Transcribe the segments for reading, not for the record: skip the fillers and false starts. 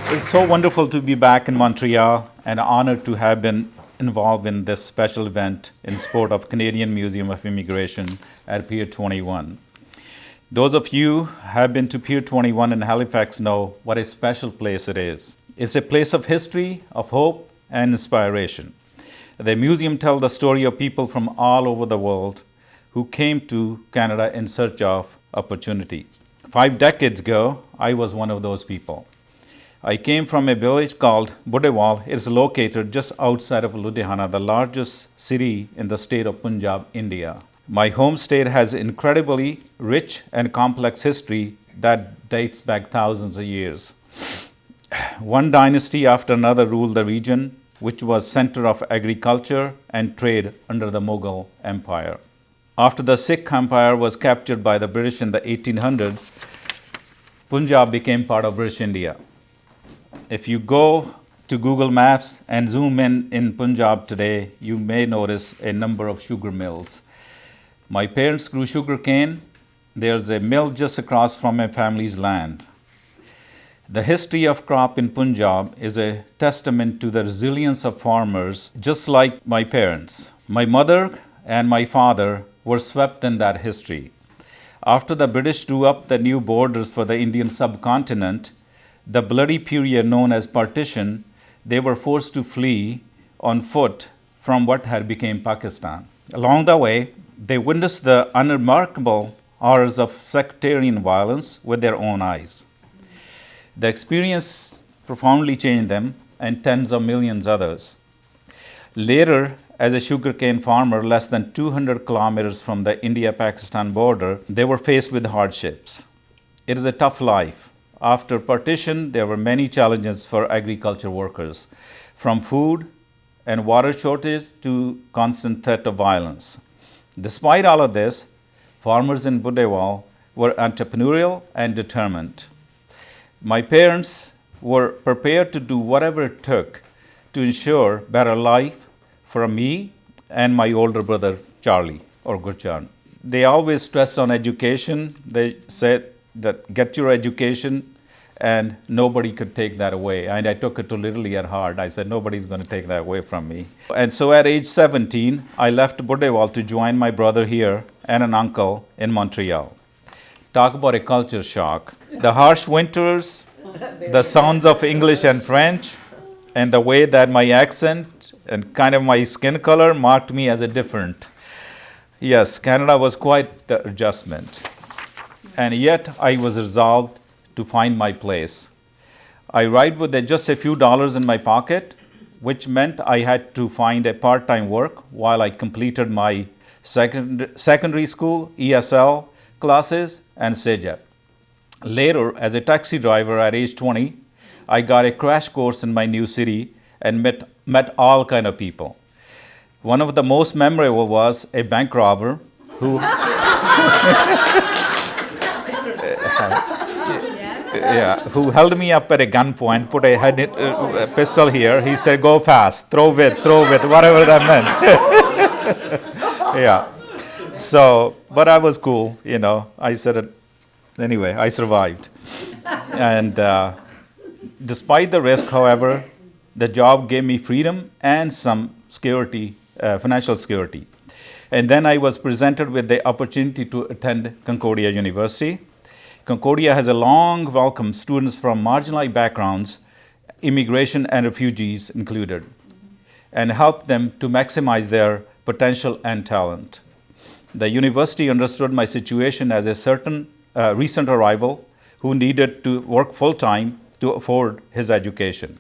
It's so wonderful to be back in Montreal and honored to have been involved in this special event in support of Canadian Museum of Immigration at Pier 21. Those of you who have been to Pier 21 in Halifax know what a special place it is. It's a place of history, of hope, and inspiration. The museum tells the story of people from all over the world who came to Canada in search of opportunity. 5 decades ago, I was one of those people. I came from a village called Grewal. It is located just outside of Ludhiana, the largest city in the state of Punjab, India. My home state has incredibly rich and complex history that dates back thousands of years. One dynasty after another ruled the region, which was center of agriculture and trade under the Mughal Empire. After the Sikh Empire was captured by the British in the 1800s, Punjab became part of British India. If you go to Google Maps and zoom in Punjab today, you may notice a number of sugar mills. My parents grew sugar cane. There's a mill just across from my family's land. The history of crop in Punjab is a testament to the resilience of farmers, just like my parents. My mother and my father were swept in that history. After the British drew up the new borders for the Indian subcontinent, the bloody period known as partition, they were forced to flee on foot from what had become Pakistan. Along the way, they witnessed the unremarkable horrors of sectarian violence with their own eyes. The experience profoundly changed them and tens of millions others. Later, as a sugarcane farmer less than 200 kilometers from the India-Pakistan border, they were faced with hardships. It is a tough life. After partition, there were many challenges for agriculture workers, from food and water shortage to constant threat of violence. Despite all of this, farmers in Grewal were entrepreneurial and determined. My parents were prepared to do whatever it took to ensure better life for me and my older brother, Charlie, or Gurchan. They always stressed on education. They said that get your education and nobody could take that away. And I took it to literally at heart. I said, nobody's going to take that away from me. And so at age 17, I left Grewal to join my brother here and an uncle in Montreal. Talk about a culture shock. The harsh winters, the sounds of English and French, and the way that my accent and kind of my skin color marked me as a different. Yes, Canada was quite the adjustment. And yet I was resolved to find my place. I arrived with just a few dollars in my pocket, which meant I had to find a part-time work while I completed my secondary school, ESL classes, and CEGEP. Later, as a taxi driver at age 20, I got a crash course in my new city and met all kind of people. One of the most memorable was a bank robber who who held me up at a gunpoint, put a pistol here. He said, go fast, throw it, whatever that meant. Yeah. So, but I was cool, I said it. Anyway, I survived. And despite the risk, however, the job gave me freedom and some security, financial security. And then I was presented with the opportunity to attend Concordia University. Concordia has a long welcome students from marginalized backgrounds, immigration and refugees included, and help them to maximize their potential and talent. The university understood my situation as a certain recent arrival who needed to work full-time to afford his education.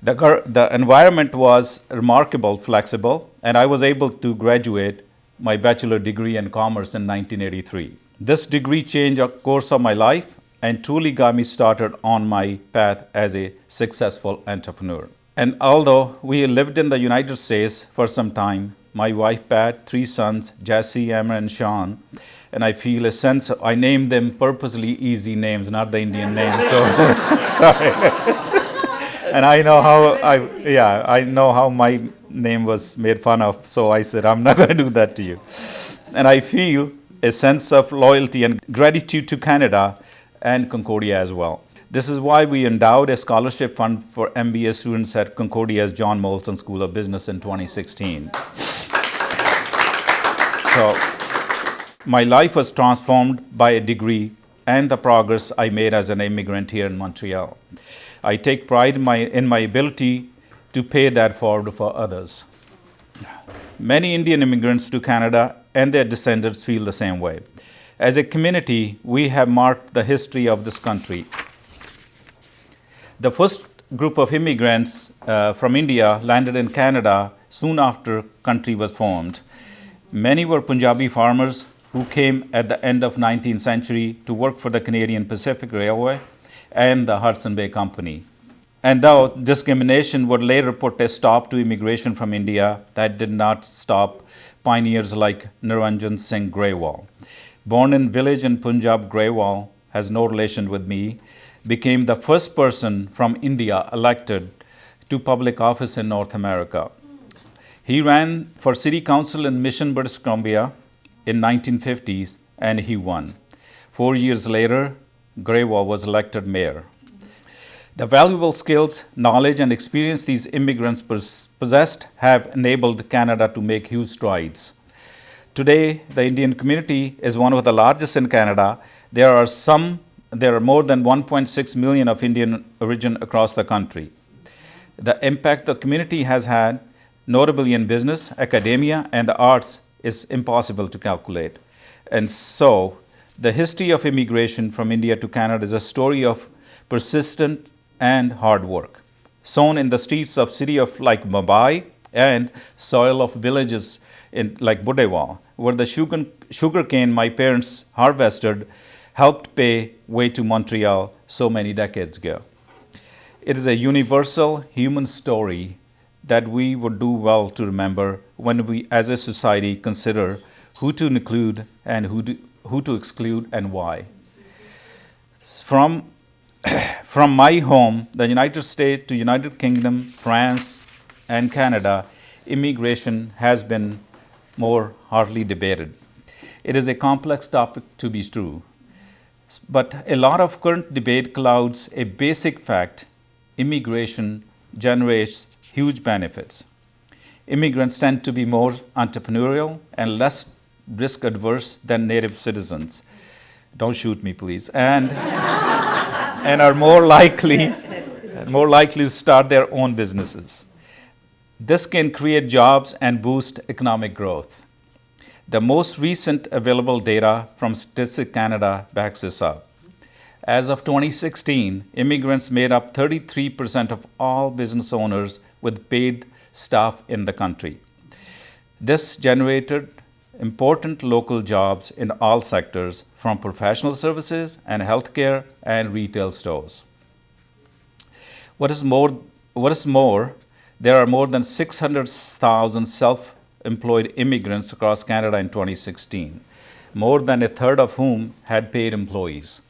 The environment was remarkable, flexible, and I was able to graduate my bachelor degree in commerce in 1983. This degree changed the course of my life and truly got me started on my path as a successful entrepreneur. And although we lived in the United States for some time, my wife Pat, 3 sons, Jesse, Emma, and Sean, and I feel a sense of, I named them purposely easy names, not the Indian names, so sorry. And I know how my name was made fun of, so I said, I'm not going to do that to you. And I feel a sense of loyalty and gratitude to Canada and Concordia as well. This is why we endowed a scholarship fund for MBA students at Concordia's John Molson School of Business in 2016. So, my life was transformed by a degree and the progress I made as an immigrant here in Montreal. I take pride in my ability to pay that forward for others. Many Indian immigrants to Canada and their descendants feel the same way. As a community, we have marked the history of this country. The first group of immigrants from India landed in Canada soon after country was formed. Many were Punjabi farmers who came at the end of 19th century to work for the Canadian Pacific Railway and the Hudson Bay Company. And though discrimination would later put a stop to immigration from India, that did not stop pioneers like Niranjan Singh Grewal. Born in village in Punjab, Grewal has no relation with me, became the first person from India elected to public office in North America. He ran for city council in Mission, British Columbia in 1950s and he won. 4 years later, Grewal was elected mayor. The valuable skills, knowledge, and experience these immigrants possessed have enabled Canada to make huge strides. Today, the Indian community is one of the largest in Canada. There are more than 1.6 million of Indian origin across the country. The impact the community has had, notably in business, academia, and the arts, is impossible to calculate. And so, the history of immigration from India to Canada is a story of persistent and hard work, sown in the streets of cities of like Mumbai and soil of villages like Budewal, where the sugarcane my parents harvested helped pay way to Montreal so many decades ago. It is a universal human story that we would do well to remember when we as a society consider who to include and who to exclude and why. From my home, the United States to United Kingdom, France, and Canada, immigration has been more hotly debated. It is a complex topic to be true, but a lot of current debate clouds a basic fact: immigration generates huge benefits. Immigrants tend to be more entrepreneurial and less risk adverse than native citizens. Don't shoot me, please. And are more likely to start their own businesses. This can create jobs and boost economic growth. The most recent available data from Statistics Canada backs this up. As of 2016, immigrants made up 33% of all business owners with paid staff in the country. This generated important local jobs in all sectors, from professional services and healthcare and retail stores. What is more, there are more than 600,000 self-employed immigrants across Canada in 2016, more than a third of whom had paid employees.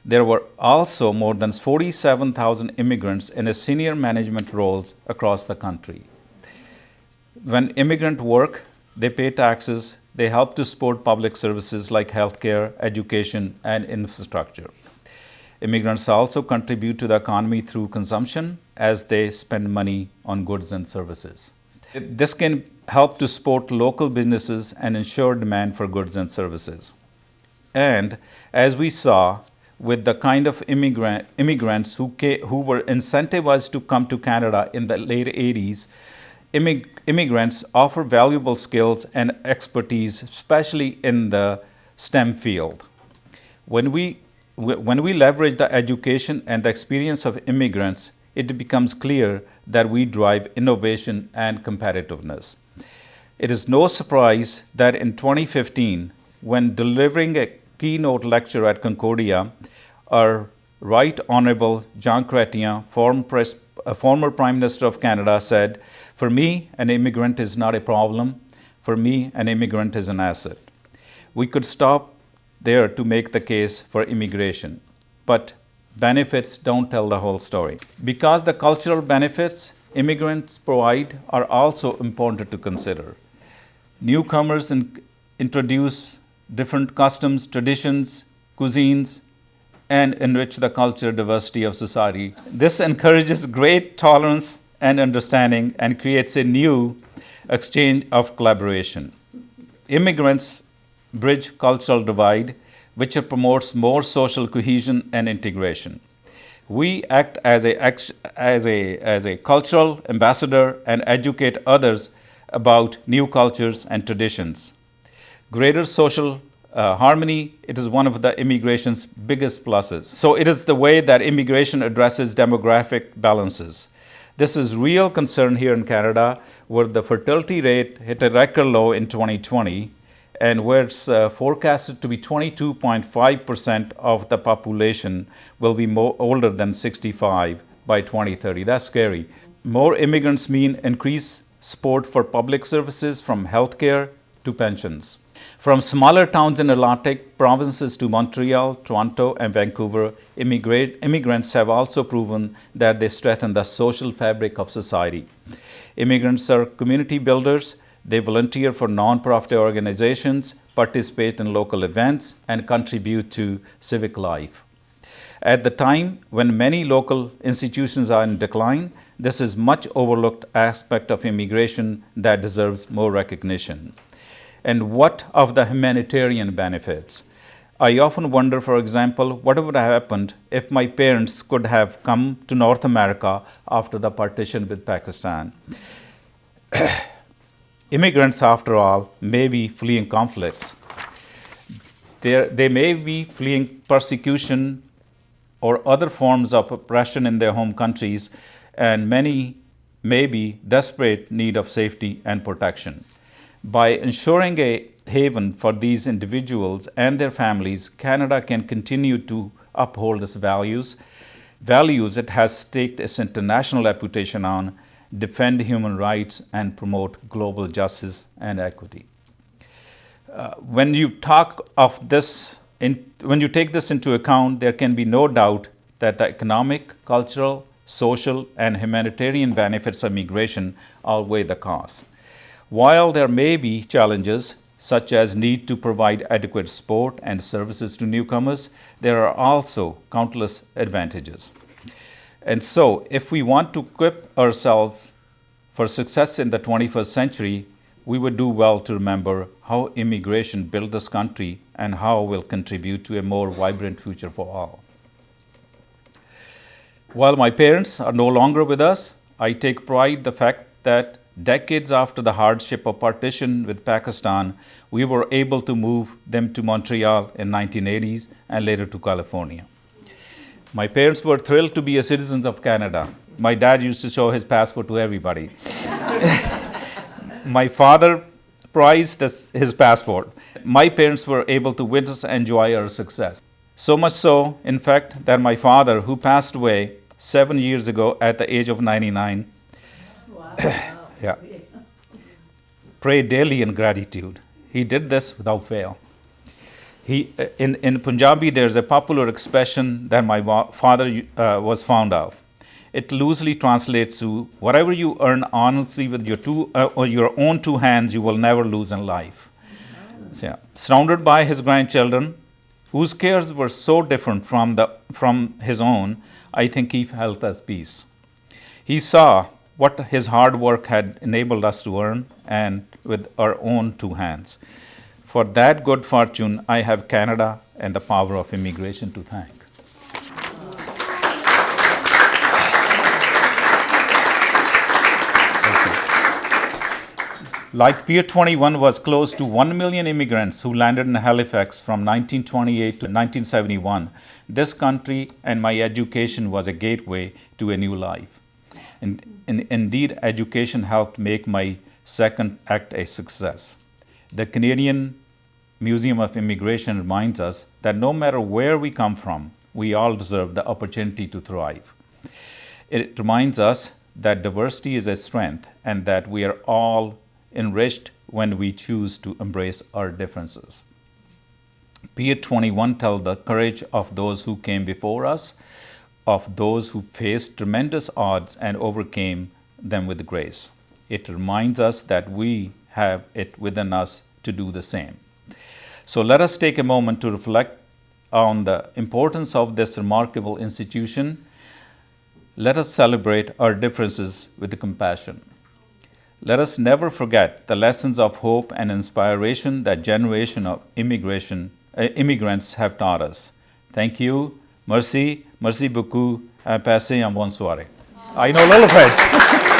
There were also more than 47,000 immigrants in a senior management roles across the country. When immigrants work, they pay taxes, they help to support public services like healthcare, education, and infrastructure. Immigrants also contribute to the economy through consumption as they spend money on goods and services. This can help to support local businesses and ensure demand for goods and services. And as we saw, with the kind of immigrants who were incentivized to come to Canada in the late 80s, immigrants offer valuable skills and expertise, especially in the STEM field. When we leverage the education and the experience of immigrants, it becomes clear that we drive innovation and competitiveness. It is no surprise that in 2015, when delivering a keynote lecture at Concordia, our Right Honorable Jean Chrétien, former Prime Minister of Canada, said, "For me, an immigrant is not a problem. For me, an immigrant is an asset." We could stop there to make the case for immigration, but benefits don't tell the whole story. Because the cultural benefits immigrants provide are also important to consider. Newcomers introduce different customs, traditions, cuisines, and enrich the culture diversity of society. This encourages great tolerance and understanding and creates a new exchange of collaboration. Immigrants bridge cultural divide, which promotes more social cohesion and integration. We act as a cultural ambassador and educate others about new cultures and traditions. Greater social harmony, it is one of the immigration's biggest pluses. So it is the way that immigration addresses demographic balances. This is real concern here in Canada, where the fertility rate hit a record low in 2020, and where it's forecasted to be 22.5% of the population will be more older than 65 by 2030. That's scary. More immigrants mean increased support for public services, from healthcare to pensions. From smaller towns in Atlantic provinces to Montreal, Toronto, and Vancouver, immigrants have also proven that they strengthen the social fabric of society. Immigrants are community builders. They volunteer for nonprofit organizations, participate in local events, and contribute to civic life. At the time when many local institutions are in decline, this is much overlooked aspect of immigration that deserves more recognition. And what of the humanitarian benefits? I often wonder, for example, what would have happened if my parents could have come to North America after the partition with Pakistan. Immigrants, after all, may be fleeing conflicts. They may be fleeing persecution or other forms of oppression in their home countries, and many may be desperate need of safety and protection. By ensuring a haven for these individuals and their families, Canada can continue to uphold its values it has staked its international reputation on, defend human rights, and promote global justice and equity. When you take this into account, there can be no doubt that the economic, cultural, social, and humanitarian benefits of migration outweigh the costs. While there may be challenges, such as need to provide adequate support and services to newcomers, there are also countless advantages. And so, if we want to equip ourselves for success in the 21st century, we would do well to remember how immigration built this country and how it will contribute to a more vibrant future for all. While my parents are no longer with us, I take pride in the fact that decades after the hardship of partition with Pakistan, we were able to move them to Montreal in 1980s and later to California. My parents were thrilled to be citizens of Canada. My dad used to show his passport to everybody. My father prized his passport. My parents were able to witness and enjoy our success. So much so, in fact, that my father, who passed away 7 years ago at the age of 99, yeah, prayed daily in gratitude. He did this without fail. In Punjabi, there's a popular expression that my father was fond of. It loosely translates to, whatever you earn honestly with your own two hands, you will never lose in life. So, yeah. Surrounded by his grandchildren, whose cares were so different from his own, I think he felt at peace. He saw what his hard work had enabled us to earn, and with our own two hands. For that good fortune, I have Canada and the power of immigration to thank. Like Pier 21 was close to 1 million immigrants who landed in Halifax from 1928 to 1971, this country and my education was a gateway to a new life. And indeed, education helped make my second act a success. The Canadian Museum of Immigration reminds us that no matter where we come from, we all deserve the opportunity to thrive. It reminds us that diversity is a strength and that we are all enriched when we choose to embrace our differences. Pier 21 tells the courage of those who came before us, of those who faced tremendous odds and overcame them with grace. It reminds us that we have it within us to do the same. So let us take a moment to reflect on the importance of this remarkable institution, let us celebrate our differences with compassion. Let us never forget the lessons of hope and inspiration that generation of immigrants have taught us. Thank you. Merci beaucoup. Passez un bonne soirée. I know a little French.